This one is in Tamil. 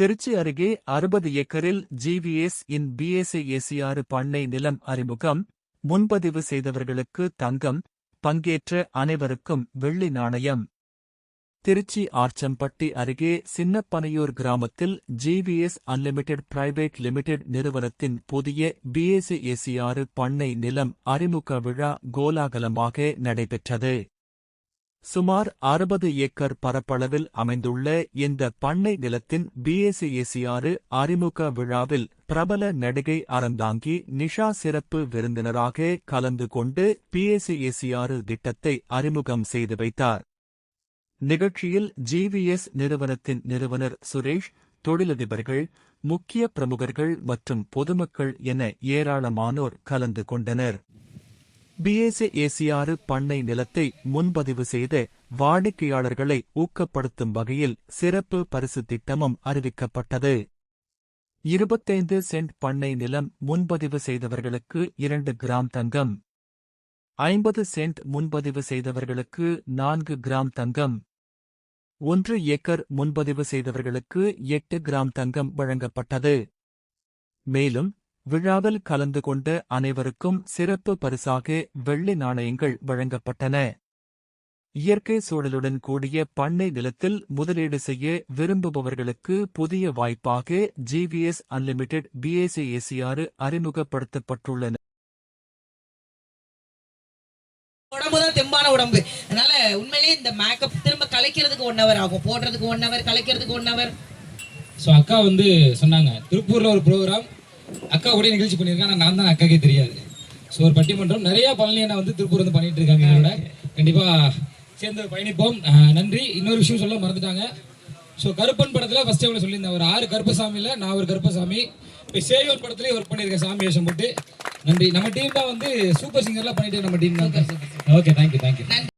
திருச்சி அருகே 60 ஏக்கரில் GVS இன் BAC-6 பண்ணை நிலம் அறிமுகம். முன்பதிவு செய்தவர்களுக்கு தங்கம், பங்கேற்ற அனைவருக்கும் வெள்ளி நாணயம். திருச்சி ஆர்ச்சம்பட்டி அருகே சின்னப்பனையூர் கிராமத்தில் GVS அன்லிமிடெட் பிரைவேட் லிமிடெட் நிறுவனத்தின் புதிய BAC-6 பண்ணை நிலம் அறிமுக விழா கோலாகலமாக நடைபெற்றது. சுமார் 60 ஏக்கர் பரப்பளவில் அமைந்துள்ள இந்த பண்ணை நிலத்தின் BAC-6 அறிமுக விழாவில் பிரபல நடிகை அறந்தாங்கி நிஷா சிறப்பு விருந்தினராக கலந்து கொண்டு BAC-6 திட்டத்தை அறிமுகம் செய்து வைத்தார். நிகழ்ச்சியில் GVS நிறுவனத்தின் நிறுவனர் சுரேஷ், தொழிலதிபர்கள், முக்கிய பிரமுகர்கள் மற்றும் பொதுமக்கள் என ஏராளமானோர் கலந்து கொண்டனர். BAC-6 பண்ணை நிலத்தை முன்பதிவு செய்த வாடிக்கையாளர்களை ஊக்கப்படுத்தும் வகையில் சிறப்பு பரிசு திட்டமும் அறிவிக்கப்பட்டது. 25 சென்ட் பண்ணை நிலம் முன்பதிவு செய்தவர்களுக்கு 2 கிராம் தங்கம், 50 சென்ட் முன்பதிவு செய்தவர்களுக்கு 4 கிராம் தங்கம், 1 ஏக்கர் முன்பதிவு செய்தவர்களுக்கு 8 கிராம் தங்கம் வழங்கப்பட்டது. மேலும் விழாவில் கலந்து கொண்ட அனைவருக்கும் சிறப்பு பரிசாக வெள்ளி நாணயங்கள் வழங்கப்பட்டன. இயற்கை சூழலுடன் கூடிய பண்ணை நிலத்தில் முதலீடு செய்ய விரும்புபவர்களுக்கு புதிய வாய்ப்பாக GVS அன்லிமிடெட் BAC-6 அறிமுகப்படுத்தப்பட்டுள்ளன. உடம்புதான் தெம்பான உடம்பு. அதனால உண்மையிலேயே இந்த மேக்கப் திரும்ப கலைக்கிறதுக்கு 1 hour ஆகும், போடுறதுக்கு 1 hour, கலைக்கிறதுக்கு 1 hour. ஸோ அக்கா சொன்னாங்க திருப்பூர்ல ஒரு ப்ரோக்ராம் அக்கா கூட நிகழ்ச்சி பண்ணியிருக்காங்க. நான் தான் அக்காக்கே தெரியாது. ஸோ ஒரு பட்டிமன்றம் நிறைய பழனியனை திருப்பூர் பண்ணிட்டு இருக்காங்க. என்னோட கண்டிப்பா சேர்ந்து பயணிப்போம். நன்றி. இன்னொரு விஷயம் சொல்ல மறந்துட்டாங்க. ஸோ கருப்பன் படத்துல ஃபர்ஸ்ட் டைம்ல சொல்லியிருந்தேன், ஒரு 6 கருப்பசாமியில் நான் ஒரு கருப்பசாமி. இப்போ சேயோர் படத்துலேயே ஒர்க் பண்ணியிருக்கேன் சாமி வேஷம் போட்டு. நன்றி. நம்ம டீம் தான் சூப்பர் சிங்கர்லாம் பண்ணிட்டு நம்ம டீம் தான். Okay, thank you.